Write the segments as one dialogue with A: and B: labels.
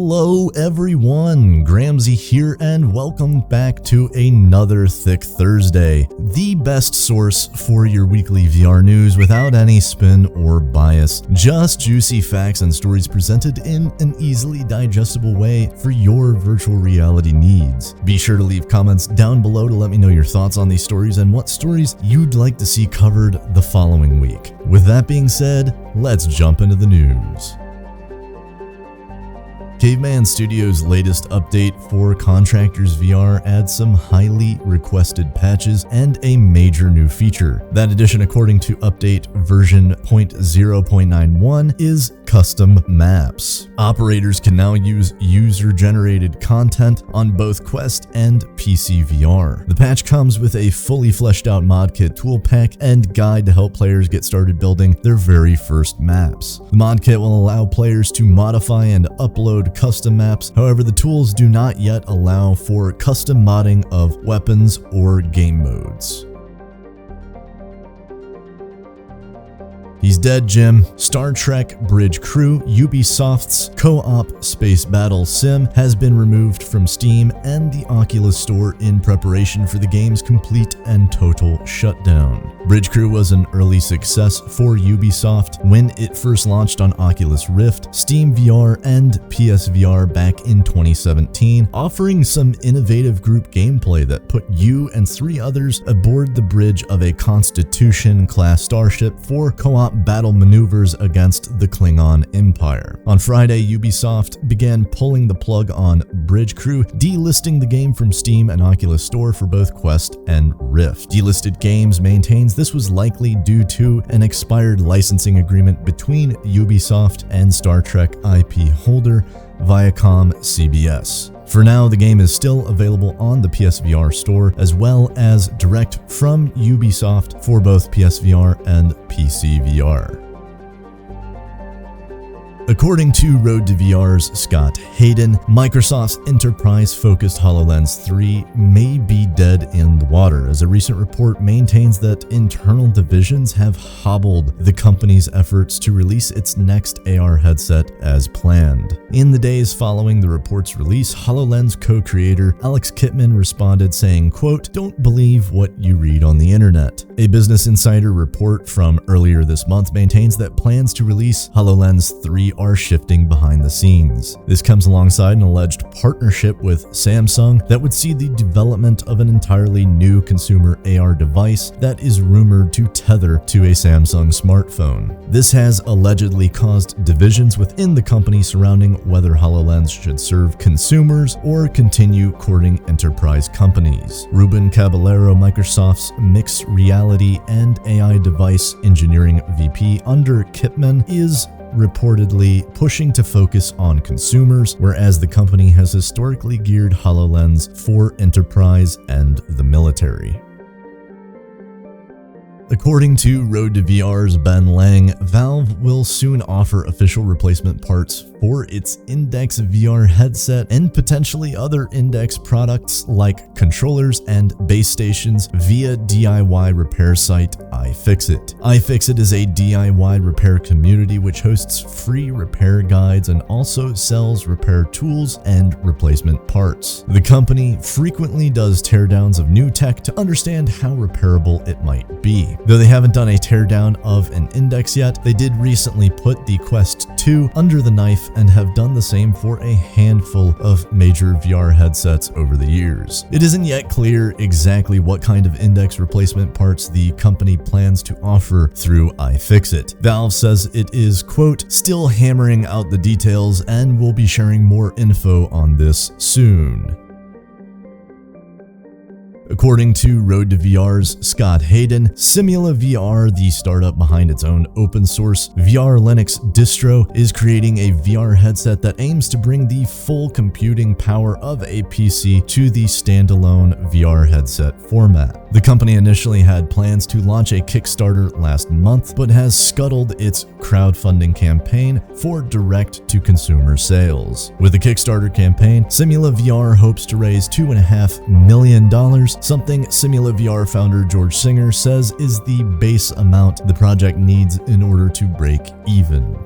A: Hello everyone, Gramsy here and welcome back to another THICC Thursday, the best source for your weekly VR news without any spin or bias. Just juicy facts and stories presented in an easily digestible way for your virtual reality needs. Be sure to leave comments down below to let me know your thoughts on these stories and what stories you'd like to see covered the following week. With that being said, let's jump into the news. Caveman Studios' latest update for Contractors VR adds some highly requested patches and a major new feature. That addition, according to update version 0.0.91, is custom maps. Operators can now use user-generated content on both Quest and PC VR. The patch comes with a fully fleshed out mod kit tool pack and guide to help players get started building their very first maps. The mod kit will allow players to modify and upload custom maps. However, the tools do not yet allow for custom modding of weapons or game modes. He's dead, Jim. Star Trek Bridge Crew, Ubisoft's co-op space battle sim, has been removed from Steam and the Oculus Store in preparation for the game's complete and total shutdown. Bridge Crew was an early success for Ubisoft when it first launched on Oculus Rift, Steam VR, and PSVR back in 2017, offering some innovative group gameplay that put you and 3 others aboard the bridge of a Constitution-class starship for co-op battle maneuvers against the Klingon Empire. On Friday, Ubisoft began pulling the plug on Bridge Crew, delisting the game from Steam and Oculus Store for both Quest and Rift. Delisted Games maintains this was likely due to an expired licensing agreement between Ubisoft and Star Trek IP holder Viacom CBS. For now, the game is still available on the PSVR store as well as direct from Ubisoft for both PSVR and PC VR. According to Road to VR's Scott Hayden, Microsoft's enterprise-focused HoloLens 3 may be dead in the water, as a recent report maintains that internal divisions have hobbled the company's efforts to release its next AR headset as planned. In the days following the report's release, HoloLens co-creator Alex Kipman responded saying, quote, "Don't believe what you read on the internet." A Business Insider report from earlier this month maintains that plans to release HoloLens 3 are shifting behind the scenes. This comes alongside an alleged partnership with Samsung that would see the development of an entirely new consumer AR device that is rumored to tether to a Samsung smartphone. This has allegedly caused divisions within the company surrounding whether HoloLens should serve consumers or continue courting enterprise companies. Ruben Caballero, Microsoft's mixed reality and AI device engineering VP under Kipman, is reportedly pushing to focus on consumers, whereas the company has historically geared HoloLens for enterprise and the military. According to Road to VR's Ben Lang, Valve will soon offer official replacement parts for its Index VR headset and potentially other Index products like controllers and base stations via DIY repair site ifixit. ifixit is a DIY repair community which hosts free repair guides and also sells repair tools and replacement parts. The company frequently does teardowns of new tech to understand how repairable it might be. Though they haven't done a teardown of an Index yet, they did recently put the Quest 2 under the knife and have done the same for a handful of major VR headsets over the years. It isn't yet clear exactly what kind of Index replacement parts the company plans to offer through ifixit. Valve says it is, quote, "still hammering out the details and will be sharing more info on this soon." According to Road to VR's Scott Hayden, SimulaVR, the startup behind its own open source VR Linux distro, is creating a VR headset that aims to bring the full computing power of a PC to the standalone VR headset format. The company initially had plans to launch a Kickstarter last month, but has scuttled its crowdfunding campaign for direct-to-consumer sales. With the Kickstarter campaign, SimulaVR hopes to raise $2.5 million, something SimulaVR founder George Singer says is the base amount the project needs in order to break even.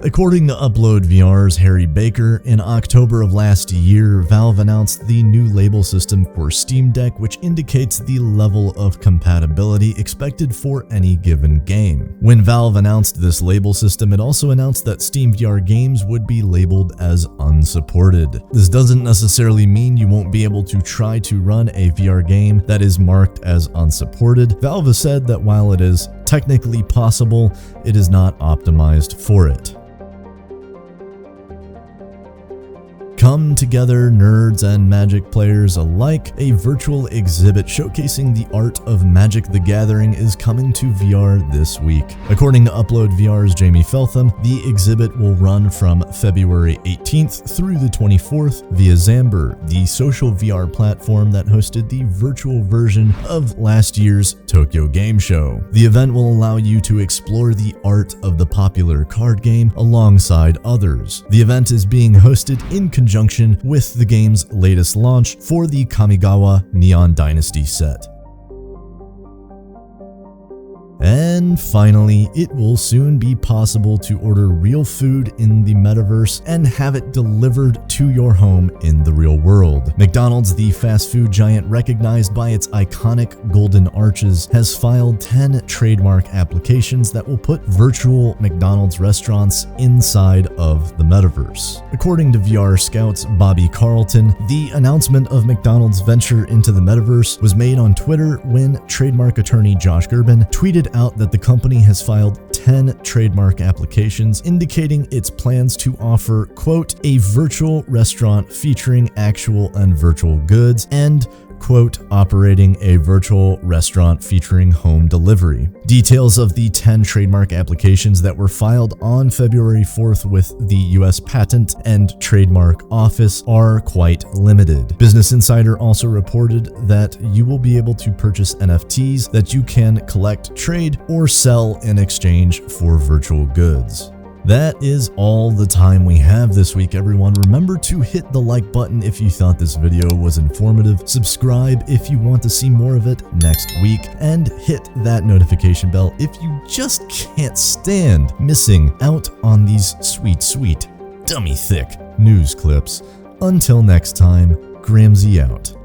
A: According to UploadVR's Harry Baker, in October of last year, Valve announced the new label system for Steam Deck, which indicates the level of compatibility expected for any given game. When Valve announced this label system, it also announced that SteamVR games would be labeled as unsupported. This doesn't necessarily mean you won't be able to try to run a VR game that is marked as unsupported. Valve has said that while it is technically possible, it is not optimized for it. Come together, nerds and Magic players alike. A virtual exhibit showcasing the art of Magic the Gathering is coming to VR this week. According to UploadVR's Jamie Feltham, the exhibit will run from February 18th through the 24th via Zamber, the social VR platform that hosted the virtual version of last year's Tokyo Game Show. The event will allow you to explore the art of the popular card game alongside others. The event is being hosted in conjunction with the game's latest launch for the Kamigawa Neon Dynasty set. And finally, it will soon be possible to order real food in the metaverse and have it delivered to your home in the real world. McDonald's, the fast food giant recognized by its iconic golden arches, has filed 10 trademark applications that will put virtual McDonald's restaurants inside of the metaverse. According to VR Scout's Bobby Carlton, the announcement of McDonald's venture into the metaverse was made on Twitter when trademark attorney Josh Gerben tweeted out that the company has filed 10 trademark applications indicating its plans to offer, quote, a virtual restaurant featuring actual and virtual goods and, quote, operating a virtual restaurant featuring home delivery. Details of the 10 trademark applications that were filed on February 4th with the US Patent and Trademark Office are quite limited. Business Insider also reported that you will be able to purchase NFTs that you can collect, trade, or sell in exchange for virtual goods. That is all the time we have this week, everyone. Remember to hit the like button if you thought this video was informative, subscribe if you want to see more of it next week, and hit that notification bell if you just can't stand missing out on these sweet, sweet, dummy thick news clips. Until next time, Gramsy out.